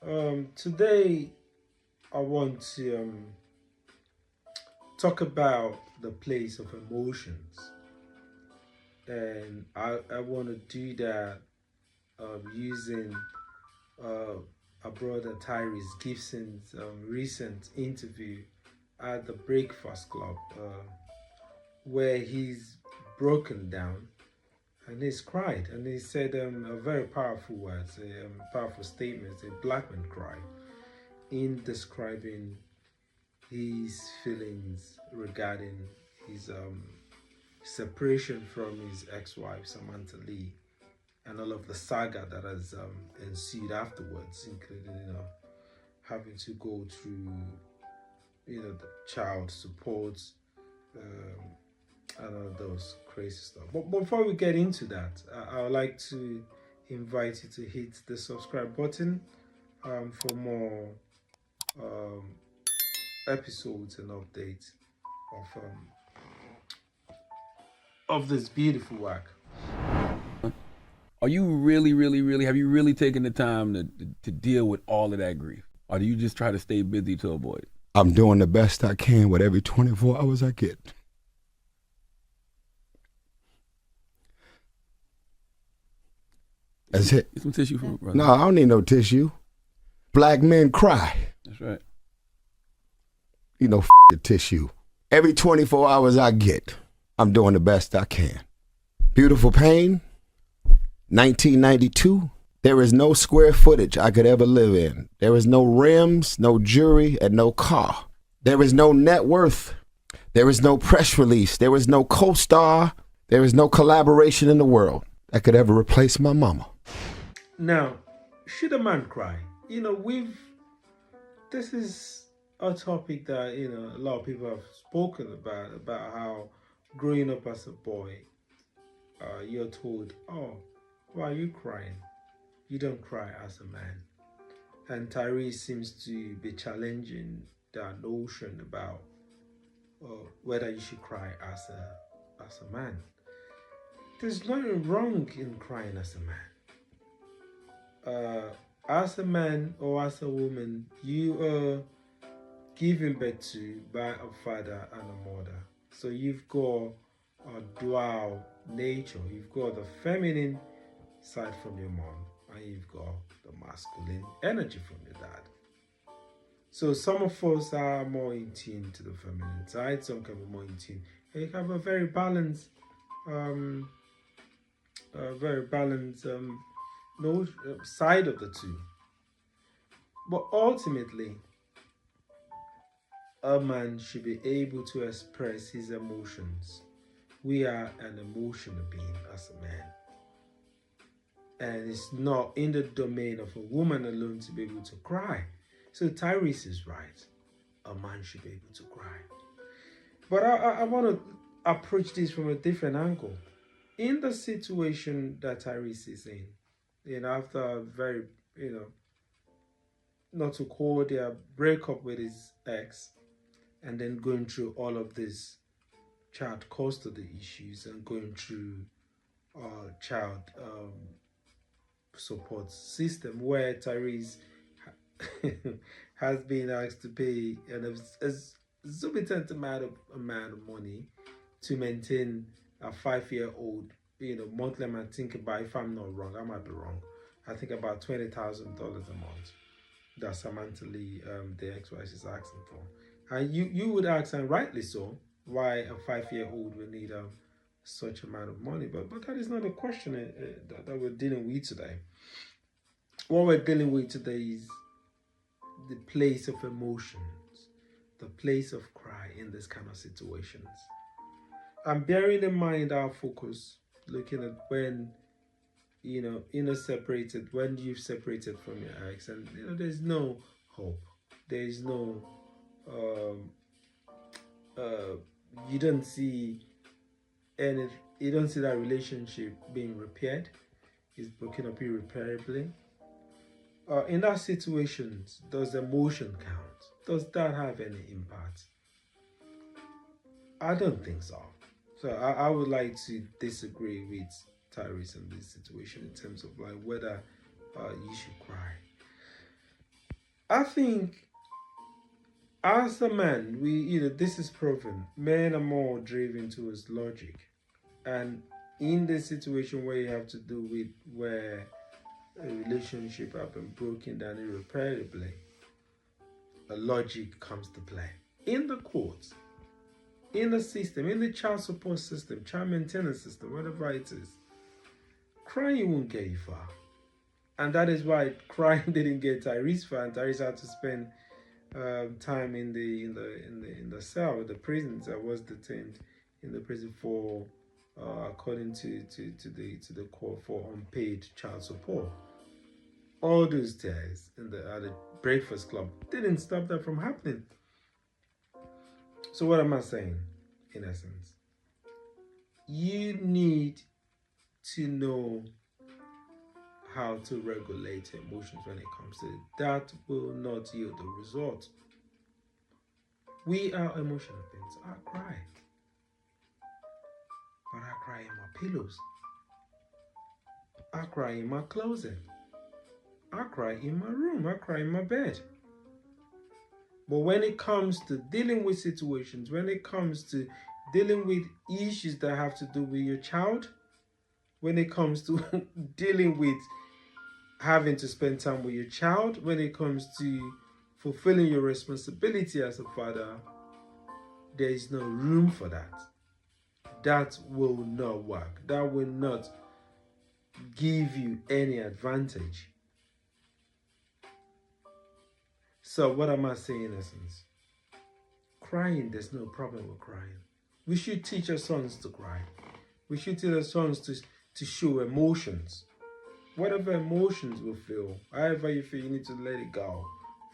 Today I want to talk about the place of emotions, and I want to do that using uh, our brother Tyrese Gibson's recent interview at the Breakfast Club, where he's broken down and he's cried and he said a very powerful words, a powerful statement, a black man cry in describing his feelings regarding his separation from his ex-wife Samantha Lee and all of the saga that has ensued afterwards, including having to go through the child support um, and all those crazy stuff. But before we get into that, I would like to invite you to hit the subscribe button for more um, episodes and updates of this beautiful work. Are you really, really, really, have you really taken the time to deal with all of that grief? Or do you just try to stay busy to avoid it? I'm doing the best I can with every 24 hours I get. That's it. Get some tissue for it, brother. No, I don't need no tissue. Black men cry. That's right. The tissue. Every 24 hours I get, I'm doing the best I can. Beautiful Pain, 1992. There is no square footage I could ever live in. There is no rims, no jewelry, and no car. There is no net worth. There is no press release. There is no co-star. There is no collaboration in the world that could ever replace my mama. Now, should a man cry? This is a topic that a lot of people have spoken about how growing up as a boy, you're told, "Oh, why are you crying? You don't cry as a man." And Tyrese seems to be challenging that notion about whether you should cry as a man. There's nothing wrong in crying as a man. As a man or as a woman, you are given birth to by a father and a mother. So you've got a dual nature. You've got the feminine side from your mom, and you've got the masculine energy from your dad. So some of us are more in tune to the feminine side, some can be more in tune. And you have a um, very balanced no side of the two. But ultimately, a man should be able to express his emotions. We are an emotional being as a man. And it's not in the domain of a woman alone to be able to cry. So Tyrese is right. A man should be able to cry. But I want to approach this from a different angle. In the situation that Tyrese is in, after a very, not to call their breakup with his ex, and then going through all of this child custody issues and going through child support system where Tyrese has been asked to pay an exorbitant amount of money to maintain a 5-year-old, monthly. I think about, if I'm not wrong, I might be wrong, I think about $20,000 a month that Samantha Lee, the ex-wife, is asking for. And you would ask, and rightly so, why a 5-year-old would need such amount of money. But that is not a question that we're dealing with today. What we're dealing with today is the place of emotions, the place of cry in this kind of situations. And bearing in mind our focus, looking at when when you've separated from your ex, and there's no hope, there is no you don't see any, you don't see that relationship being repaired, it's broken up irreparably. In that situation, does emotion count? Does that have any impact? I don't think so. So I would like to disagree with Tyrese in this situation in terms of like whether you should cry. I think as a man, this is proven. Men are more driven towards logic, and in the situation where you have to do with where a relationship have been broken down irreparably, a logic comes to play. In the courts, in the system, in the child support system, child maintenance system, whatever it is, crying won't get you far. And that is why crying didn't get Tyrese far, and Tyrese had to spend time in the cell, the prisons. I was detained in the prison for, according to the court, for unpaid child support. All those days at the Breakfast Club didn't stop that from happening. So what am I saying? In essence, you need to know how to regulate emotions when it comes to it. That will not yield the result. We are emotional beings. I cry, but I cry in my pillows. I cry in my closet. I cry in my room. I cry in my bed. But when it comes to dealing with situations, when it comes to dealing with issues that have to do with your child, when it comes to dealing with having to spend time with your child, when it comes to fulfilling your responsibility as a father, there is no room for that. That will not work. That will not give you any advantage. So what am I saying in essence? Crying, there's no problem with crying. We should teach our sons to cry. We should teach our sons to show emotions. Whatever emotions we feel, however you feel, you need to let it go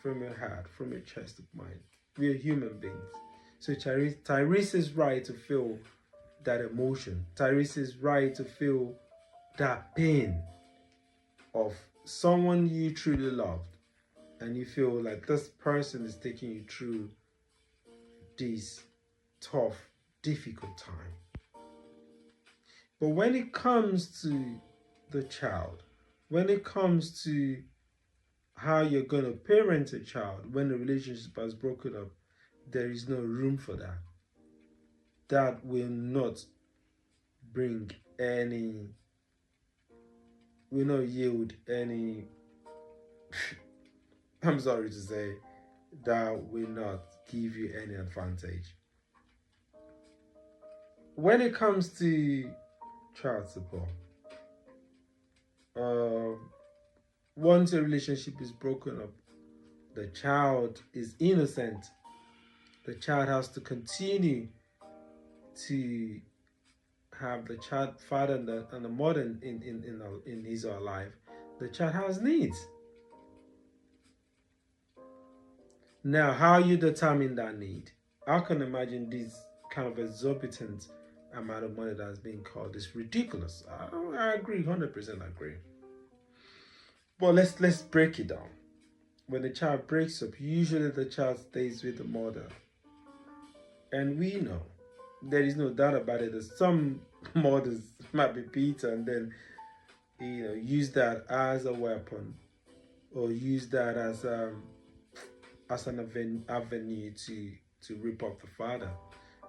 from your heart, from your chest of mind. We are human beings. So Tyrese is right to feel that emotion. Tyrese is right to feel that pain of someone you truly loved, and you feel like this person is taking you through this tough, difficult time. But when it comes to the child, when it comes to how you're going to parent a child when the relationship has broken up, there is no room for that. That will not bring any, will not yield any, I'm sorry to say, that will not give you any advantage. When it comes to child support, once a relationship is broken up, the child is innocent. The child has to continue to have the child father and the mother in his or her life. The child has needs. Now, how you determine that need? I can imagine this kind of exorbitant amount of money that's being called is ridiculous. I agree, 100% agree. But let's break it down. When the child breaks up, usually the child stays with the mother. And we know, there is no doubt about it, that some mothers might be beaten and then use that as a weapon, or use that as an avenue to rip off the father.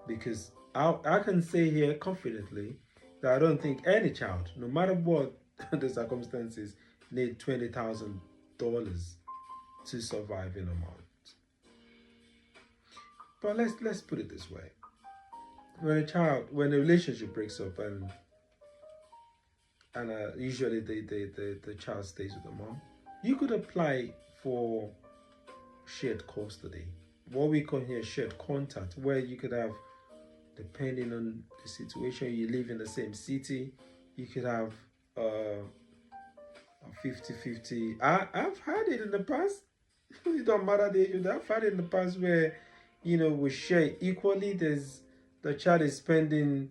Because I can say here confidently that I don't think any child, no matter what the circumstances, need $20,000 to survive in a month. But let's put it this way: when a relationship breaks up and usually the child stays with the mom, you could apply for shared custody, what we call here shared contact, where you could have, depending on the situation, you live in the same city, you could have a 50-50. I've had it in the past. It don't matter the age. I've had it in the past where we share equally. The child is spending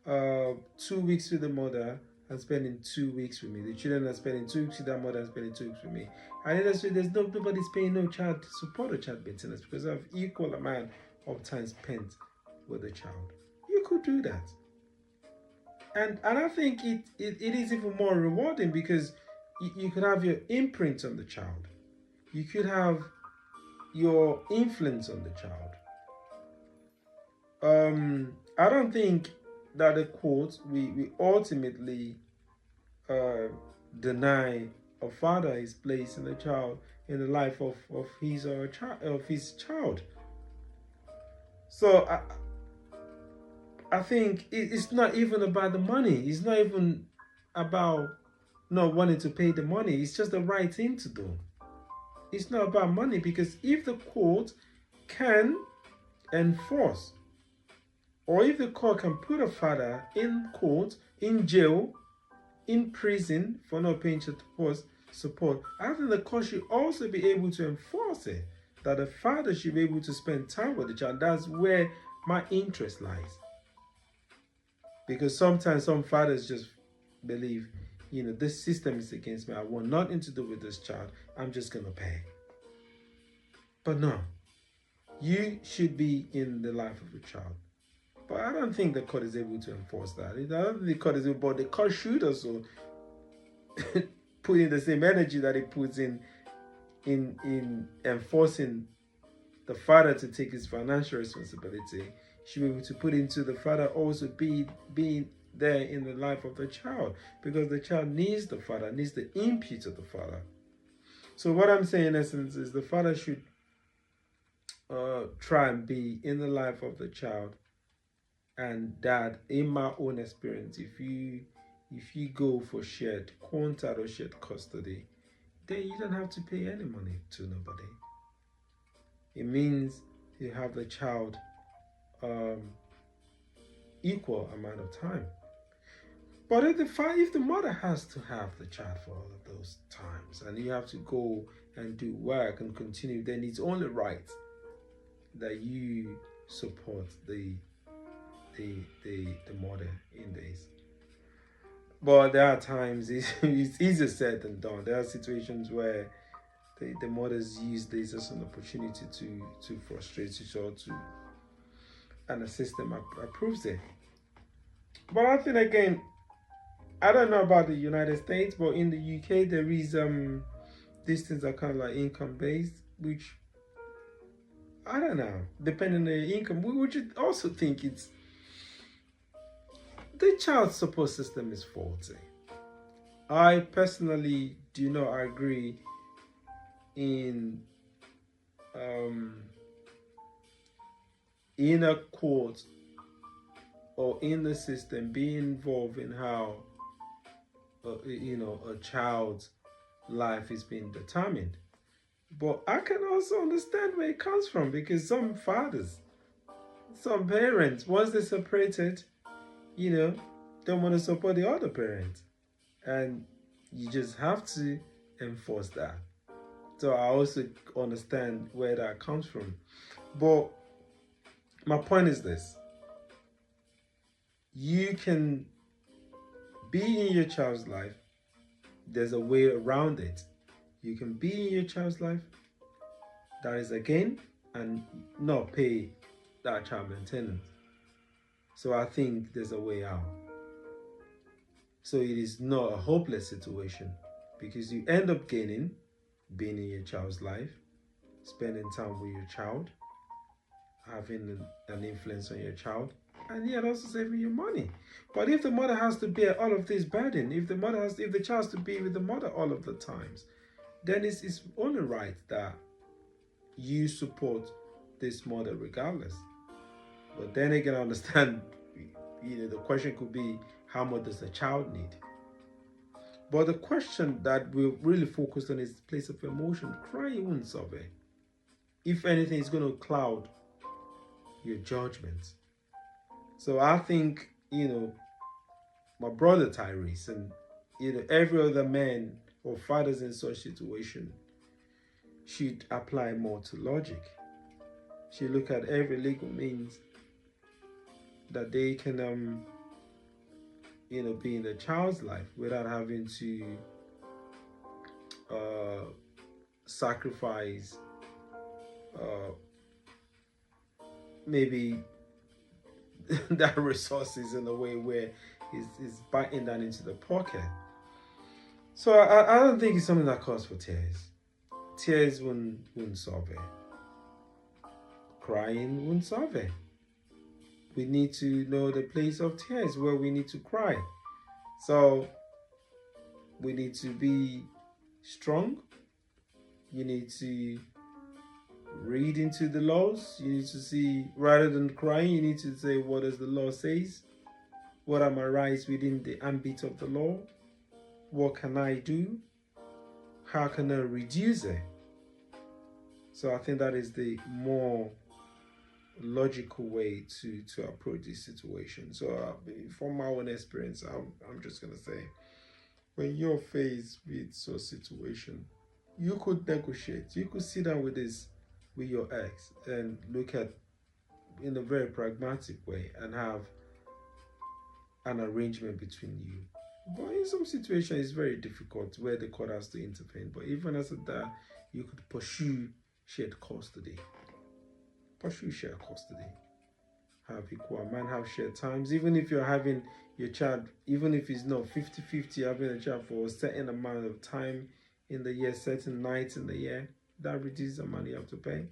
2 weeks with the mother and spending 2 weeks with me. The children are spending 2 weeks with their mother and spending 2 weeks with me. And there's nobody's paying no child support or child maintenance because I have equal amount of time spent with the child. You could do that. And I think it is even more rewarding because you could have your imprint on the child. You could have your influence on the child. I don't think that the quote we ultimately deny a father his place in the child in the life of his or his child. So I think it's not even about the money. It's not even about not wanting to pay the money. It's just the right thing to do. It's not about money, because if the court can enforce, or if the court can put a father in court, in jail, in prison for not paying support, I think the court should also be able to enforce it, that the father should be able to spend time with the child. That's where my interest lies. Because sometimes some fathers just believe, this system is against me. I want nothing to do with this child. I'm just going to pay. But no, you should be in the life of the child. But I don't think the court is able to enforce that. I don't think the court is able, but the court should also put in the same energy that it puts in enforcing the father to take his financial responsibility. Should be able to put into the father also being there in the life of the child, because the child needs the father, needs the input of the father. So what I'm saying in essence is the father should try and be in the life of the child. And that, in my own experience, if you go for shared contact or shared custody, then you don't have to pay any money to nobody. It means you have the child equal amount of time. But if the mother has to have the child for all of those times, and you have to go and do work and continue, then it's only right that you support the mother in this. But there are times it's easier said than done. There are situations where the mothers use this as an opportunity to frustrate each other, and the system approves it. But I think, again, I don't know about the United States, but in the UK there is these things are kind of like income based, which I don't know, depending on the income, we would also think it's the child support system is faulty. I personally do not agree in a court or in the system being involved in how a child's life is being determined. But I can also understand where it comes from, because some fathers, some parents, once they're separated, don't want to support the other parent, and you just have to enforce that. So I also understand where that comes from. But my point is this: you can be in your child's life. There's a way around it. You can be in your child's life, that is again, and not pay that child maintenance. So I think there's a way out. So it is not a hopeless situation, because you end up gaining being in your child's life, spending time with your child, having an influence on your child, and yet also saving your money. But if the mother has to bear all of this burden, if the child has to be with the mother all of the times, then it's only right that you support this mother regardless. But then again, I understand, the question could be, how much does the child need? But the question that we're really focused on is place of emotion. Crying won't solve it. If anything, it's going to cloud your judgment. So I think, my brother Tyrese and, every other man or fathers in such situation should apply more to logic. Should look at every legal means that they can, be in the child's life without having to sacrifice maybe that resources in a way where it's biting down into the pocket. So I don't think it's something that calls for tears. Tears wouldn't solve it. crying won't solve it. We need to know the place of tears where we need to cry. So we need to be strong. You need to read into the laws. You need to see, rather than crying, you need to say, what does the law says? What are my rights within the ambit of the law? What can I do? How can I reduce it? So I think that is the more logical way to approach this situation. So from my own experience, I'm just gonna say, when you're faced with such a situation, you could negotiate. You could sit down with your ex and look at in a very pragmatic way and have an arrangement between you. But in some situations, it's very difficult where the court has to intervene. But even as that, you could pursue shared custody. Pursue shared custody. Have equal man, have shared times. Even if you're having your child, even if it's not 50-50, having a child for a certain amount of time in the year, certain nights in the year, that reduces the money you have to pay.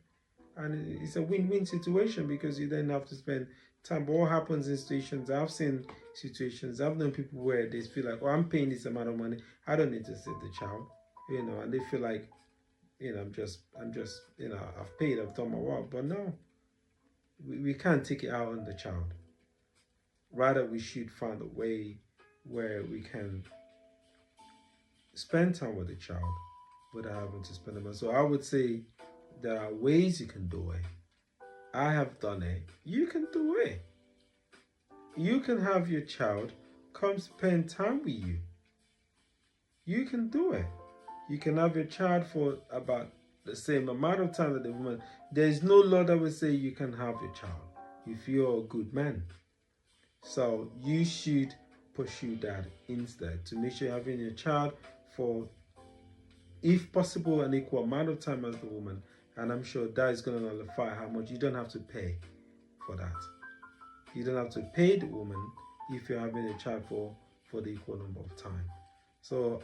And it's a win-win situation because you then have to spend time. But what happens in situations, I've seen situations, I've known people where they feel like, oh, I'm paying this amount of money, I don't need to save the child, and they feel like, I'm just, I've paid, I've done my work. But no, we can't take it out on the child. Rather, we should find a way where we can spend time with the child without having to spend the money. So I would say there are ways you can do it. I have done it. You can do it. You can have your child come spend time with you. You can do it. You can have your child for about the same amount of time that the woman. There is no law that will say you can have your child if you're a good man. So you should pursue that instead to make sure you're having your child for, if possible, an equal amount of time as the woman. And I'm sure that is going to nullify how much you don't have to pay for that. You don't have to pay the woman if you're having a child for the equal number of time. So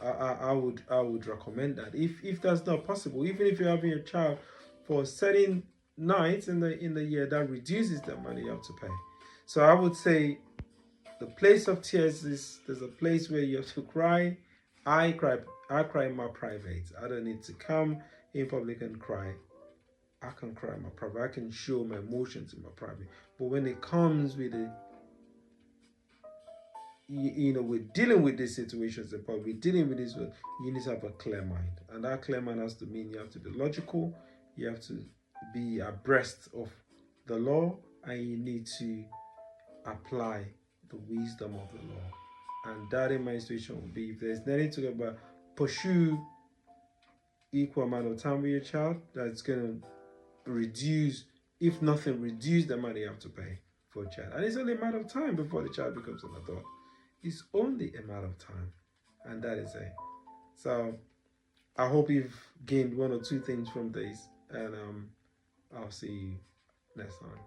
I would recommend that. If that's not possible, even if you're having a child for certain nights in the year, that reduces the money you have to pay. So I would say the place of tears is, there's a place where you have to cry. I cry in my private. I don't need to come in public and cry. I can cry in my private. I can show my emotions in my private. But when it comes with we're dealing with these situations in public, we're dealing with this, you need to have a clear mind. And that clear mind has to mean you have to be logical, you have to be abreast of the law, and you need to apply the wisdom of the law. And that in my situation would be, if there's nothing to about, pursue equal amount of time with your child. That's going to reduce, if nothing, reduce the money you have to pay for a child. And it's only a matter of time before the child becomes an adult. It's only a matter of time. And that is it. So I hope you've gained one or two things from this. And I'll see you next time.